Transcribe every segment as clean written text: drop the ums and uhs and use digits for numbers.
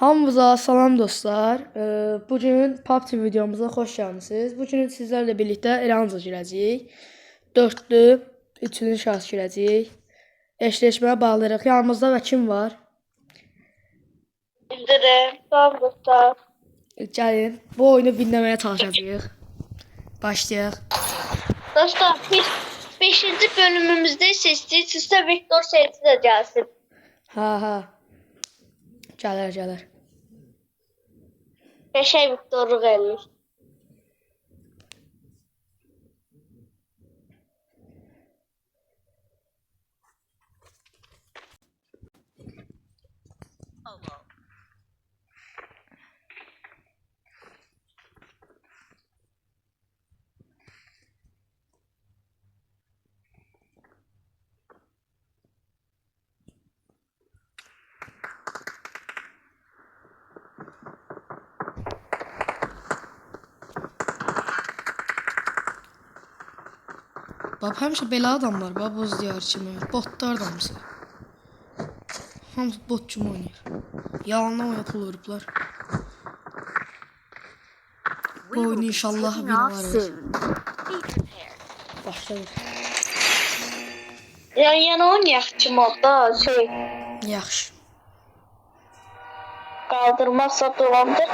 Hamınıza salam dostlar. Bugün PUBG videomuza xoş gəlmisiniz. Bugün sizlərlə birlikdə Eranza girəcəyik. 4-lü 3-cü şahs girəcəyik. Eşleşməyə bağlayırıq. Yanımızda və kim var? Bildirim. Salam dostlar. Gəlin, bu oyunu dinləməyə çalışacağıq. Başlayaq. Dostlar, 5-ci bölümümüzdə istəyirsinizsə Viktor Seyit'i də gəlsin. Ha. Gələr. Qəşəng Viktorluq eləyir. Bab, həmişə belə adam var, bab, buz diyar kimi. Botlar da hamısı. Hamısı bot kimi oynayır. Yalandan oyuna pul vurublar. Bu oyunu inşallah win varız. Başlayalım. Yan oynayaq ki modda Yaxşı. qaldırmazsa dolandır.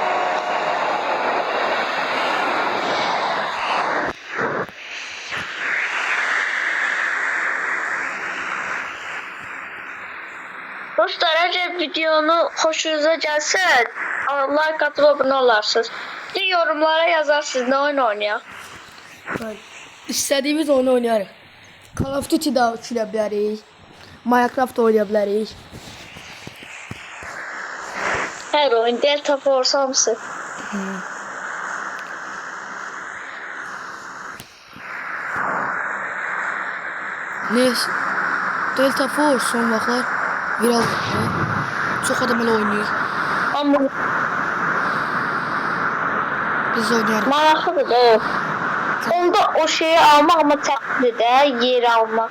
Dostlar, əgər videonu xoşunuza gəlsə, like atıb abunə olarsınız. Bir yorumlara yazarsınız, nə oyun oynayaq. İstədiyimiz oyunu oynayarıq. Call of Duty da oynaya bilərik. Minecraft oynaya bilərik. Hər oyun, Delta Force hamısı. Neyse. Delta Force son vaxtlar viral oldu. Çox adam elə oynayır. Amma Biz oynayarıq. maraqlıdır da. Onda o şeyi almaq ama çətindir də, yeri almaq.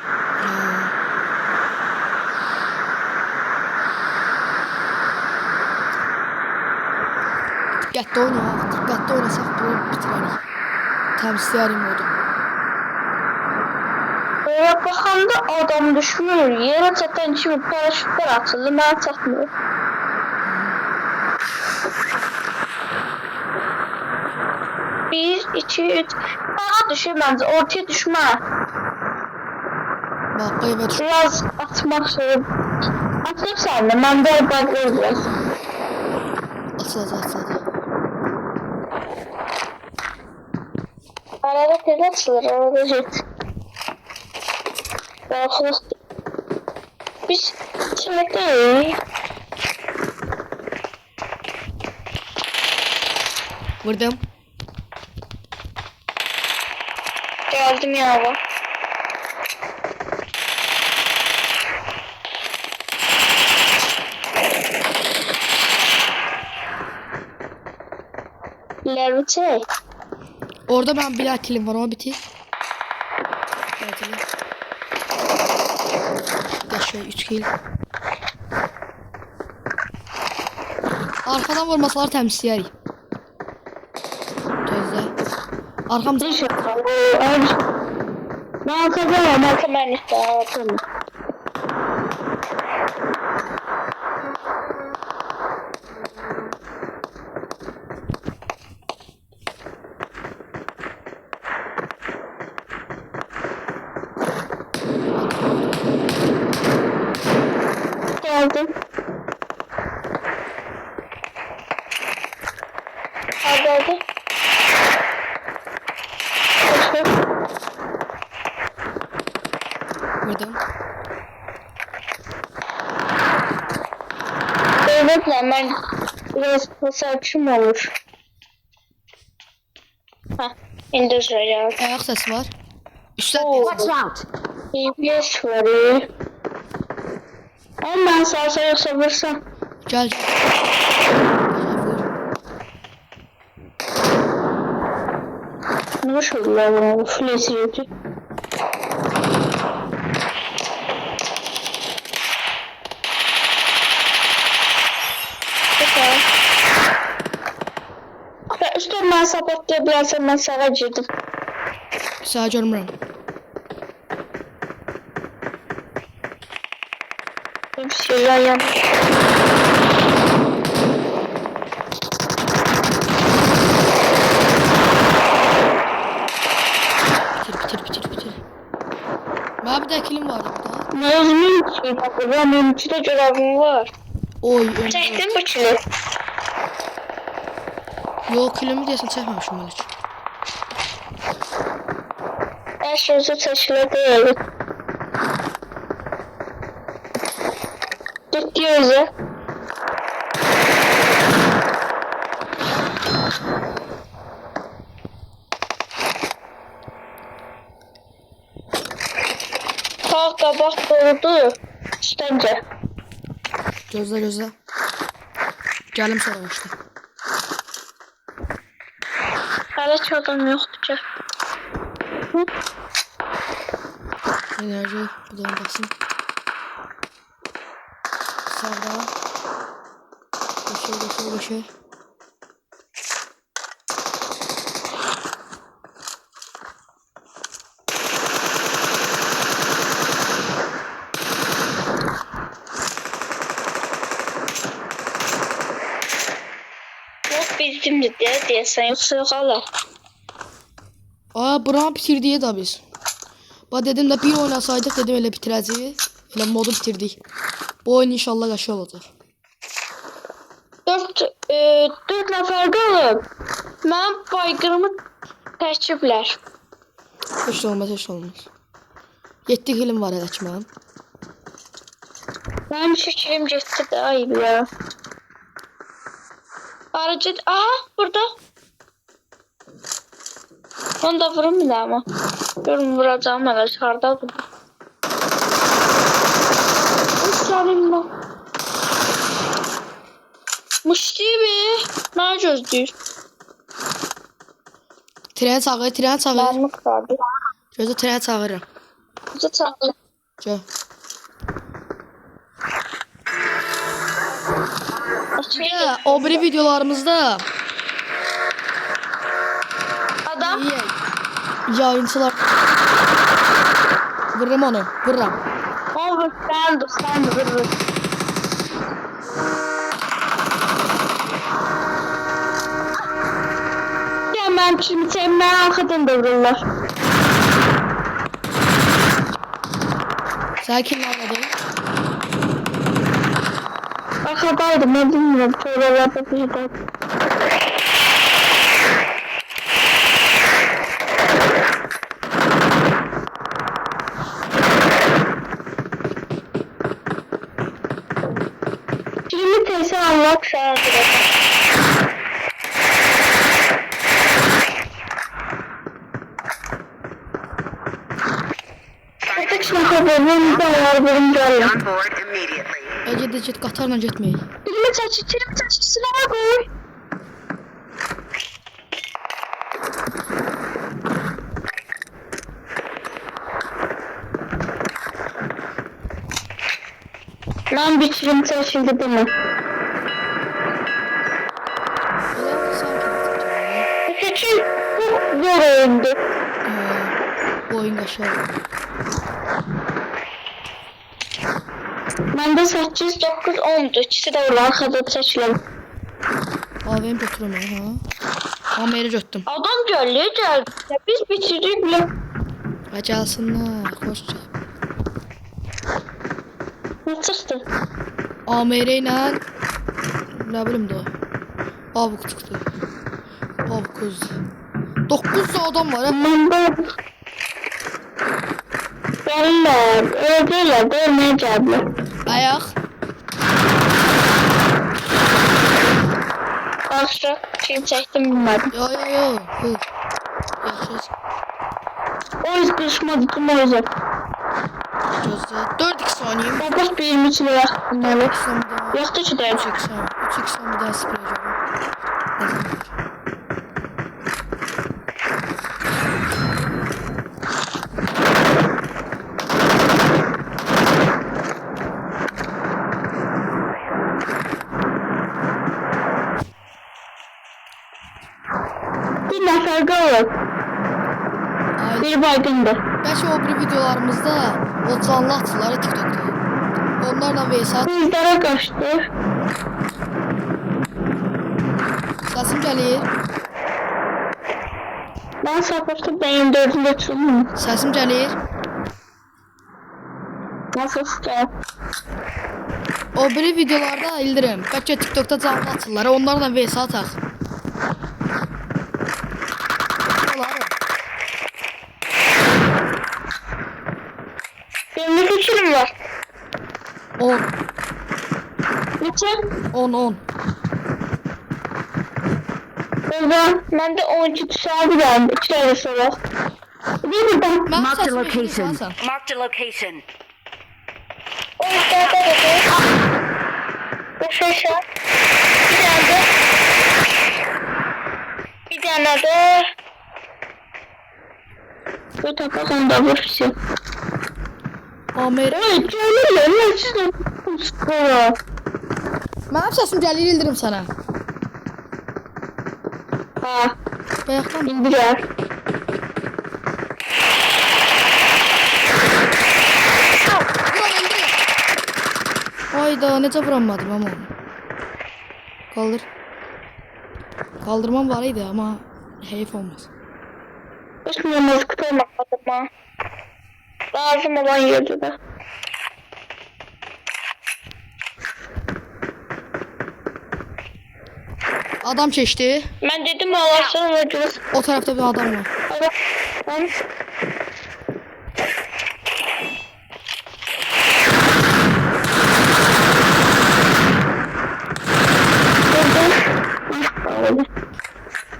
Diqqətli oynayaq. Diqqətli oynasaq bunu bitirərik. Təmizləyərik modu. Böyle baxanda adam düşmür, yerə çatan kimi paraşütlər açılır, mənə çatmır. Bir, iki, üç. Bana düşür bence, ortaya düşmə. Bax, qeybə düşür. Biraz atmaq şey. Atıb sən də, məndə bəqir biraz. Açılacaq. Arada tez açılır, arada jet. Baxırıq. Biz kimlikdəyik. Vurdum. Geldim ya bu. İleri çek. Orada ben bir kilim var, o bitir. Yaşa 3 kill. Arkadan vurmasalar təmizləyərik. Gözlə. Arkamda Ben kazanamam. Ben kazanamam. Geldim. Hadi. vurdum. Evet ben biraz saçım olur. Ha, indir ya. Ayak sesi var. Üstad Watch out. EBS var. Ama ben salsa yoksa vursam. Gel. Ne şurada flash yedi. Okay. supportlaya bilərsən, mən sağa girdim. Sağ görmürəm. Bir şey yan. Bitir. Mənim bir də kilim vardı burada. Mezunum için bakıyorum, benim için de görevim var. Oy, Çektim bu çili. Yox, kilimi deyəsən çəkməmişim mən heç. Her sözü çeşile değil. Gitti yüzü. Kalk kabak doğdu. İstence. Gözlə. Gəlim sonra başla. Hala hiç adam yoktu ki. Enerji budağındasın. Sağda. Geçer. Yok bizim de diyesen yoksa hala. Aa, buranı bitirdik da biz. Bax dedim də bir oynasaydıq dedim elə bitirəcəyik. Elə modu bitirdik. Bu oyun inşallah qəşəng olacaq. 4 nəfər qalıb. Mən baygırımı təşkiblər. Heç olmaz. 7 kilim var elə ki mənim. Mənim şəklim getdi də ayıb ya. Aracı... Aha, burada. Onu da vurun bir də ama. Görün vuracağım hələ hardadır. Uçlarım ben. Müştibi. Nə gözləyir? Tren çağır. Mənlik vardı. Gözə tren çağırıram. Bizi çağır. Gör. Ya, o biri videolarımızda Adam. yayıncılar vururum onu. O sen vur. Ya ben şimdi senin arkadan da vururlar. Sen kimle anladın? Arkadaydım ben bilmiyorum. Şuralarda bir şey. Şimdi teyze anlat sana Artık şimdi haberim de var benim geldim. On board immediately. Git qatarla getməyik. Filmi çeçi silahı koy. Lan bitirim çeşildi değil mi? Seçil çok zor oyundu. Bu oyun qəşəng. Məndə 8, 9, 10'du. İkisi de orada arkada seçilim. AVM götürəm ha. Amma yeri götürdüm. Adam gəldi. Biz bitirdik bile. Ha, gəlsinlər. Xoş gəl. Ne çıktı? AMR ilə nə bilim də. Avuk çıxdı. Avuk özü. 9 adam var ha. Məndə gəlirlər. Öldürlər. Ölməyə gəlirlər. Ayaq. Qarşı kim çəkdim bilmədim. Yo. Yaxşı. O yüz qışmadı kim o yüzden. Gözlə. 4x oynayayım. Babak benim için yakınmalı. 4x bir daha. Yoktu ki de. 3x bir daha sprey görürüm. Ne zaman var? Qarqalıq. Ay, Bir baygındır. bəlkə o bir videolarımızda o canlı atırlar ya TikTokda. Onlarla Veysat Bizlərə qaçdı. səsim gəlir. Mən sapıqdım benim 4-cü çıxdım. Səsim gəlir. Nasıl çıxdı? O biri videolarda İldirim. Bəlkə TikTokda canlı atırlar. Onlarla Veysat ataq. Olar. Benim ne fikrim var? 10 Neçə? 10. Orada məndə 12 tuşağı gəldi. 2 dəqiqə sonra. Bir buradan. Mən Mark the səsimi location. eşidirsən. Marked a location. O yukarıda dedi. Boş aşağı. Bir tane de. Bir tane de. Bu tapakan da boş şey. Amer. Evet, canım ya. Siz de kusura. Mənim səsim gəlir İldirim sənə. Ha, Bayaqdan indiler. Hayda, necə vuramadım ama onu. Kaldır. Kaldırmam var idi ama heyif olmaz. Hiç namaz kıtırmadım ha. Lazım olan yerde de. Adam keçdi. Ben dedim Allah'tan ödürüz. O tarafta bir adam var. Ben...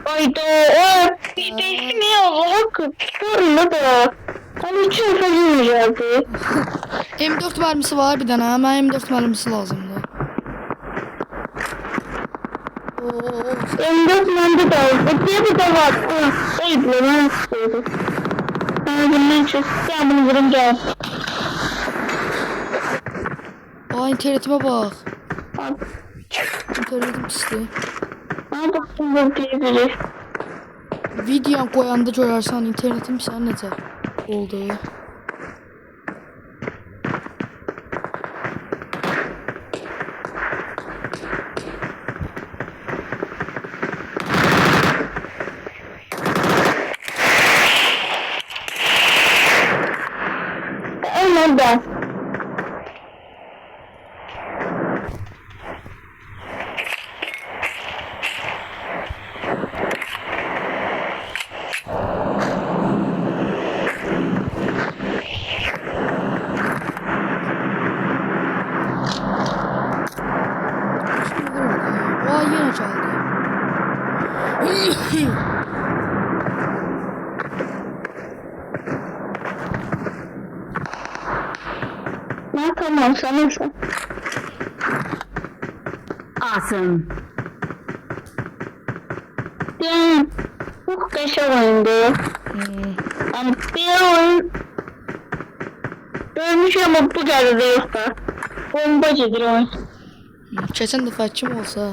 Hayda o benim ya Allah'a kıpırlı da. Hani hiç yapamayacaktı. M4 mermisi var bir dənə. Mənə M4 mermisi lazımdır. Oo. Emret mende de var. Bir de var. Oydu ben istedim. Ben bundan çok sen bunu vurun gel. Aa, internetime bak. İnternetim pisdi. Ben baktım bu biri. Videom koyanda görərsən internetim sən necə oldu. Aynen ben. Aa, yine çaldı. Ne tamam sanırsın. Awesome. Yani muhteşem oyundu. Yani bir oyun görmüş ama bu geldi yok da. Bombacıdır oyun. Keçən dəfə kim olsa,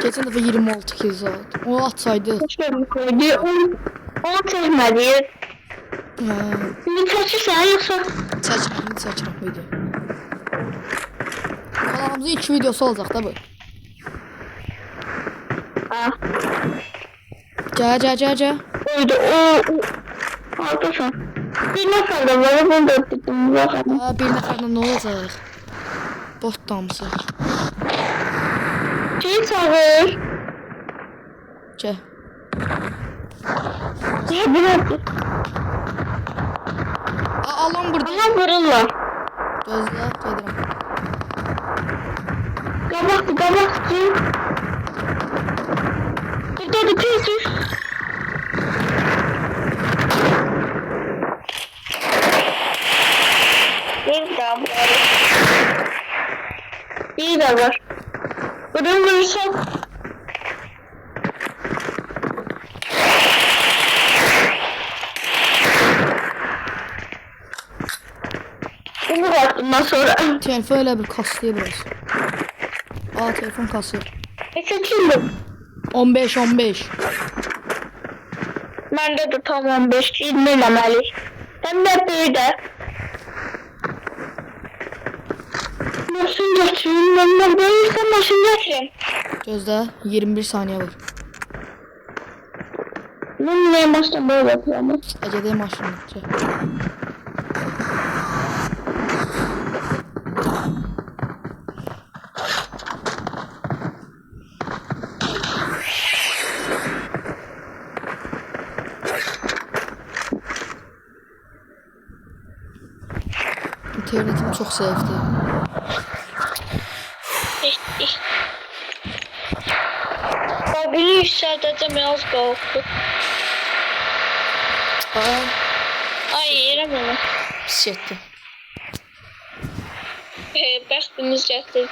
keçən dəfə 26 kill zat. O atsaydı. Hiç görmüş oyundu. Onu çekmedi. Bir çekirsen yoksa. Çəkirəm video. Kanalımızın 2 videosu olacaq da bu. Ha. Gəl. Oydu o. Haklısın. Bir nefer de var bunu da ettim. Bakalım. Aa, bir nəfərlə nə olacaq? Bot damısı. Şey çağır. Gəl. Ne bırak. Aa, alan burada. Ama vururlar. Gözlə, gedirəm. Kabak. Burada tez. Bir daha var. Bir daha var. Vurursan. Bunu baktımdan sonra. Telefon elə bir kasıyor biraz. Aa, telefon kasıyor. Seçildim. 15. Məndə də tam 15 20 eləməlik. Həm də bir də. Maşın gətirin, mən böyüksə maşın gətirin. Gözlə, 21 saniyə var. Mən niyə maşın böyle yapıyorum? Gedək maşınla. İnternetim çox zəifdir. Biri yükseldəcəm, az qaldı. Ay, yerəm onu. Pis getdi. Bəxtimiz gətirdi.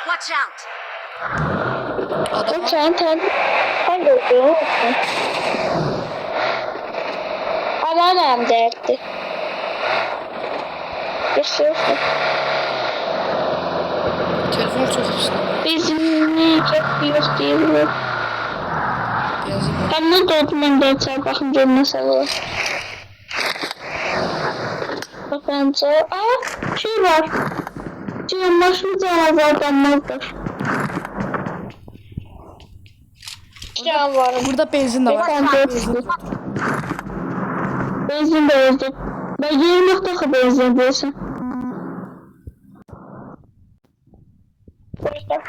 Watch out! Adam Sen hangi olduğunu unuttum. Aman derdi. Geçiyorsun. telefon çox işləyir. Bizim yapıyoruz diye. Benzin var. Ben ne dedim ben de içer bakın görüne salıyor. Bakınca şey var. Şey maşın canavardanlardır. Canavarım. Burada benzin də var. Ben de benzin de yazdım. Ben 20 benzin diyorsun.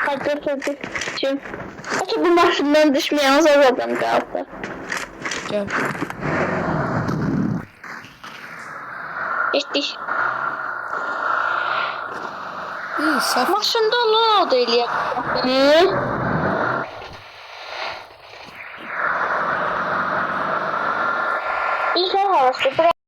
Hadi. Şimdi. Açık bu maşından düşmeyen zor adam kaldı. Gəl. Geçtik. İyi, saf. Maşında ne oldu Eliye? Ne? İlk havası bırak.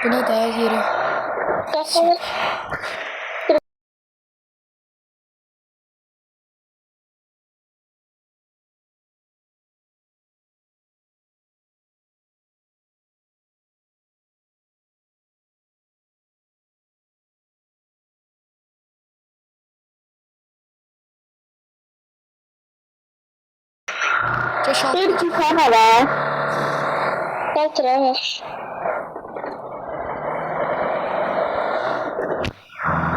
Bu nə də yeri? Kafanı. Coşal. Bir tane var. Kaltıramış.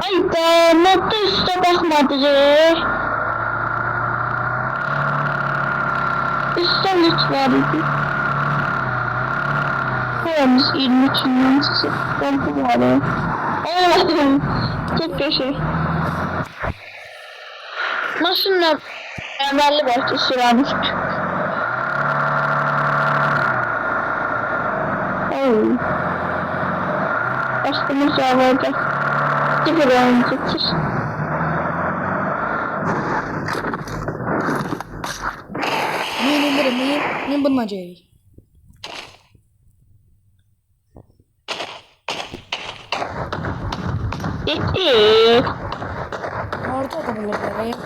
Ay da modda üstə baxmadıq. Üstə lütfen idi. Koyamız 23'ündən çıxıb. Ben bu var. Çok köşe. Maşınla əməlli başlı sürəmiş. Ay. Başımız ağırdı. Sıfır oyuncudur. Min bununla gəlirik. Gitti. Harada adam olurlar ya?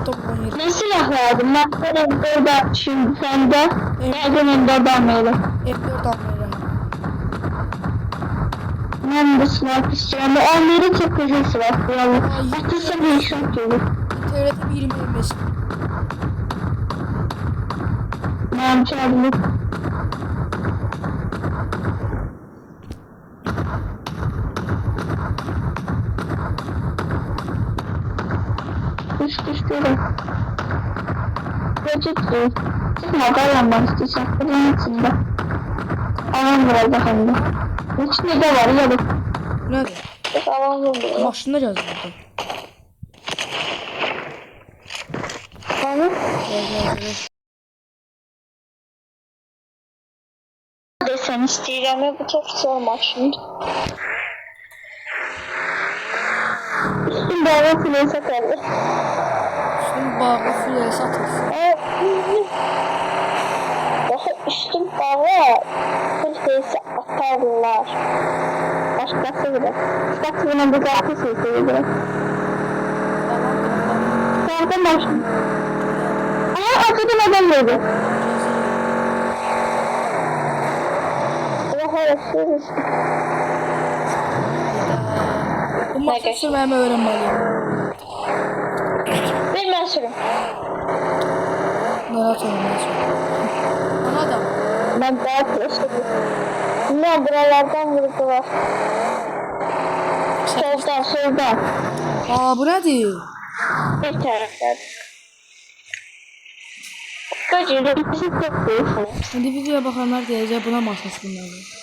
Adam oynayır. Ne silah verdim? Ben burada şimdi sende. Nereden önde adam öyle. F4 almıyorum. Ben de silah istiyorum. Onları çok güzel silah koyalım. Ateşe bir iş yok gibi. İnternete bir 20 Ne yapacağım? Düştüğüm. Gecikti. Çıkma dayanmak istiyorsan. Bunun içinde. Aman biraz daha hem de. İçinde de var ya da. Nerede? Aman burada. Maşında gəzir burada. Tamam. Gəzir. Desen istəyirəm, bu çox zor maşın. Üstün bağlı filesa kaldı. Üstün bağlı full satılsın. Daha üstün bağı full face atarlar. Başkası bile. Bak buna bir zaten sesi bile. Nereden başlayayım? Aa atadım adam dedi. Hayırsız. Bu maçı sürmemi öğrenmeliyim. Ben sürüm. Narahat olmaz. Ana da. Ben daha teşekkür. Ne buralardan vurdular. Soldan. Aa bu nedir? Bir taraftan. Gacırı bizi çok değilsin. Şimdi videoya bakanlar diyecek buna masası bunları.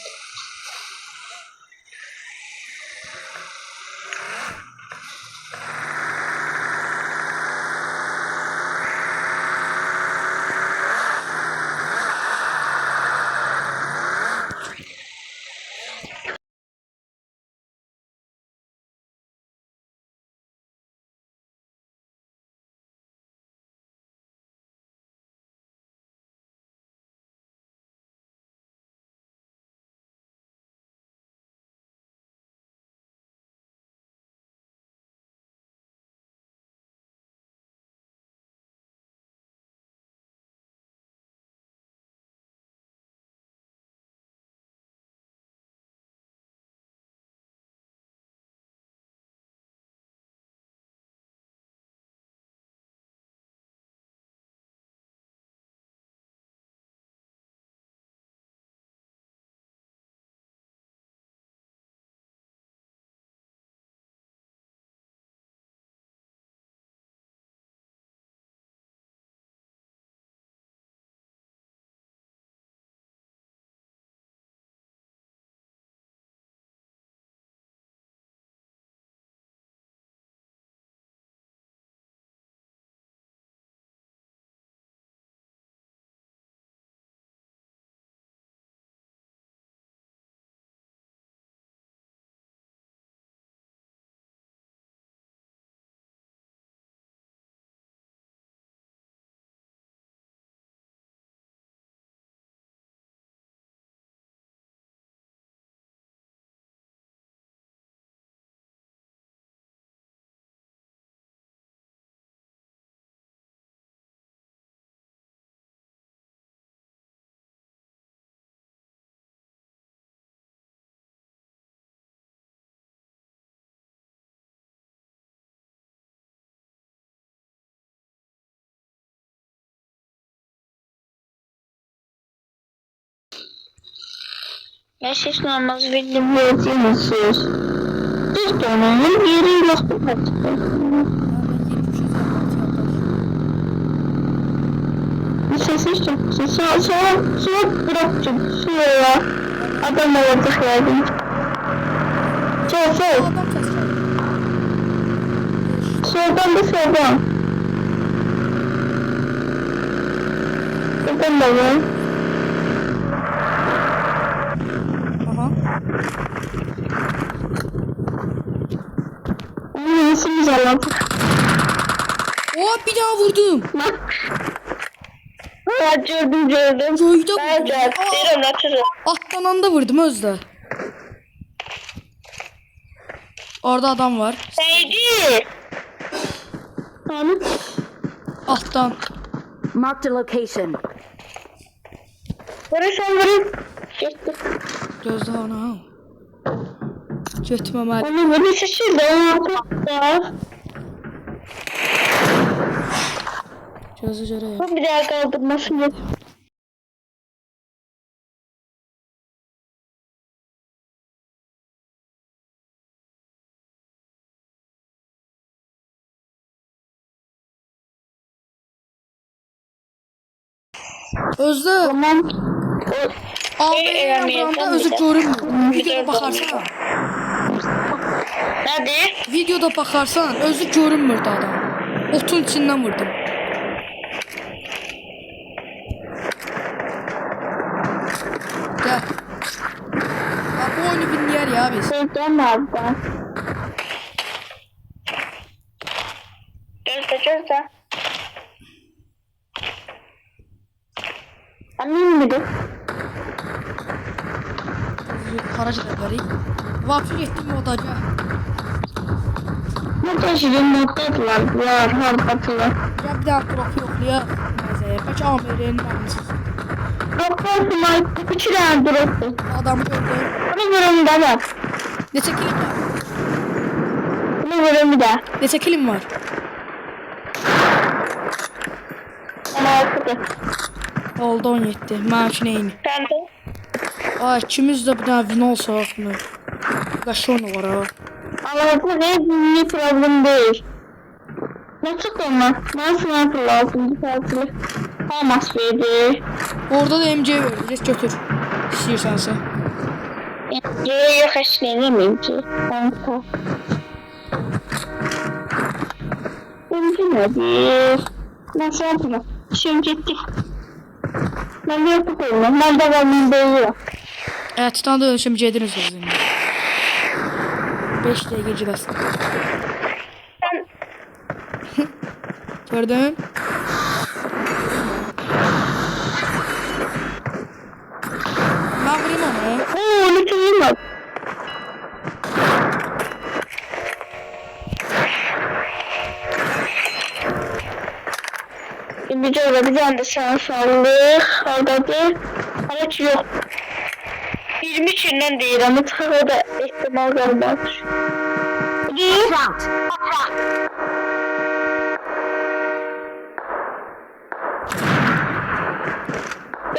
Ben siz namaz bildim yazıyorsunuz. Siz donanın yeri yoktu artık. Bir sessiz çok. Sonra bırakacağım. Şuraya. Adam olacak yardım. Sol. Soldan da soldan. Soldan da var. Aha. Nasıl güzel oldu. Oo bir daha vurdum. Ha gördüm. Joy'da Ben vurdum. gördüm. Atırım. Alttan anda vurdum özde. Orada adam var. Seydi. Hani? Alttan. Marked a location. Vurun. Gitti. Gözde ana. Götürmemeli. Onu bunu şaşırdı. Gözü göreyim. Bu bir daha kaldırmasın yok. Özde. Tamam. AVM'nin buranda özü görünmür. Videoda bakarsan. Hadi. Videoda bakarsan özü görünmürdü adam. Otun içinden vurdum. Gel. Ya bu oyunu dinleyer ya biz. Sözden nerede? Gözde. Emin midir? Hara gedə bilərik? Vapşı getdim modaca. Burada şirin moddadılar. Var, harbatılar. Ya bir daha drop yoxlayaq. Məzəyə. Bəlkə Amerinin mənsiz. Doktor Mike 3 tane duruyor. Adamı gördüm. Bunu görün de var. Neçə kilim var? Bunu görün de. Neçə kilim var? Ama okudu. Oldu 17. Mənim üçün eyni. Sen de. Ay, ikimiz də bir dənə vin olsaq mı? Qaşon var ha. Allah'ım ne problem değil. Nasıl olmaz? Nasıl lazım bu tatili? Olmaz verdi. Orada da MC verir. Get götür. İstəyirsənsə. Yok hiç denemeyeyim ki. Kanka. Mümkün nedir? Nasıl yapalım? Şimdi gittik. Ben de yapıp olmam. Ben de varmam değil. Titan da dönüşüm gediniz özünü. 5 dəqiqə gedəsən. Gördün? Mən vurayım onu. Oo, lütfen bak. Bir de öyle bir tane de şansallık. Oradadır. Araç yok. 20 içinden değil ama tabii da ihtimal kalmaz. Watch out!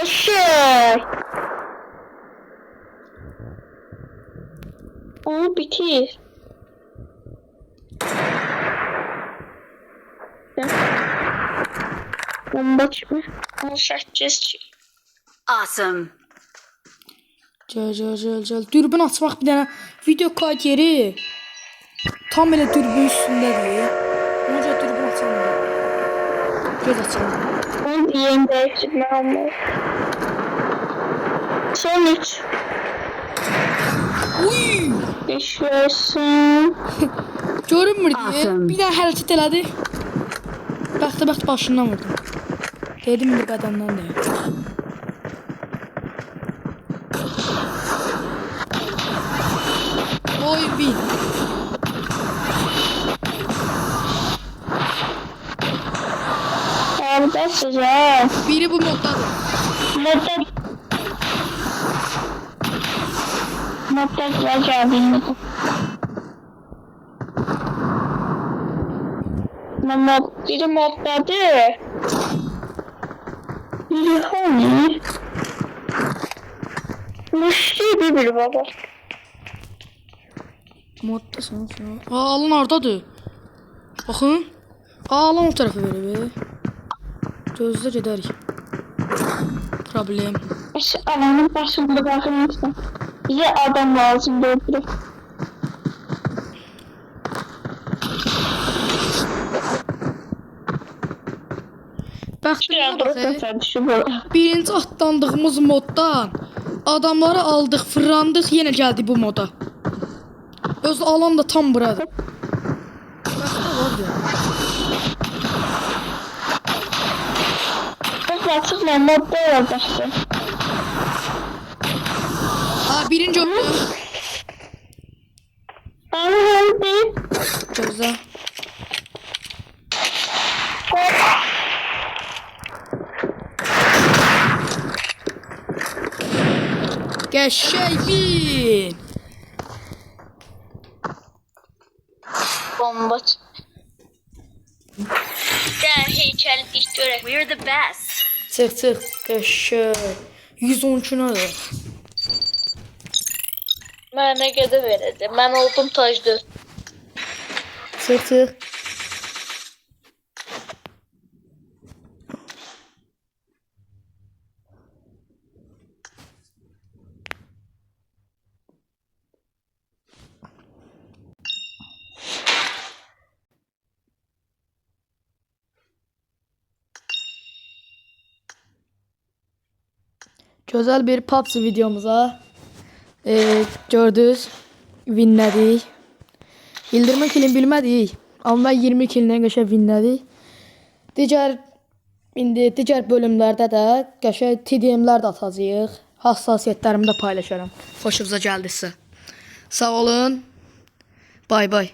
Eşek. Onu bitir. Bomba çıkma. 18. Awesome. Gəl. Dürbün açmaq bir dənə video kayıt yeri. Tam elə dürbün üstündədir. Onca dürbün açamıyorum. Göz açalım. Onu yeni değiştirme ama. Son 3. Uy! Geçiyorsun. Görünmür deyə. Awesome. Bir dənə hərəkət elədi. Bəxtəbəxt başından vurdum. Dedim bir qədəmdən deyil. Oy bir. Orada size. Biri bu moddadır. Modda güzel bilmedim. Biri moddadır. Biri hani? Müşteri bir baba. Modda sanki. Alan hardadır? Baxın. Alan o tərəfə verib. Gözlə gedərik. Problem. Alanın başında bakın. Bize adam lazım dedi. Bəxtimizə baxın. Şu bu. Birinci atlandığımız moddan adamları aldıq, fırlandıq, yenə gəldik bu moda. Öz alan da tam buradır. Bəxtə var ya. Kız açıkla modda olacaksın. Ha, birinci oldu. Anladım. Gözlə. Qəşəng bin. Bomba. Gel heykel ilk görev. We're the best. Çıx. Qəşəng. 112 nədir? Mənə gedə verəcəm. Mən oldum tacdı. Çıx. Güzel bir PUBG videomuza gördünüz. Winlədik. Bildirmə kilini bilmədik. Amma 20 kilindən qəşəng winlədik. Digər İndi digər bölümlərdə də qəşəng TDM-lər də atacağıq. Hassasiyyətlərimi də paylaşaram. Xoşunuza gəldisə. Sağ olun. Bay bay.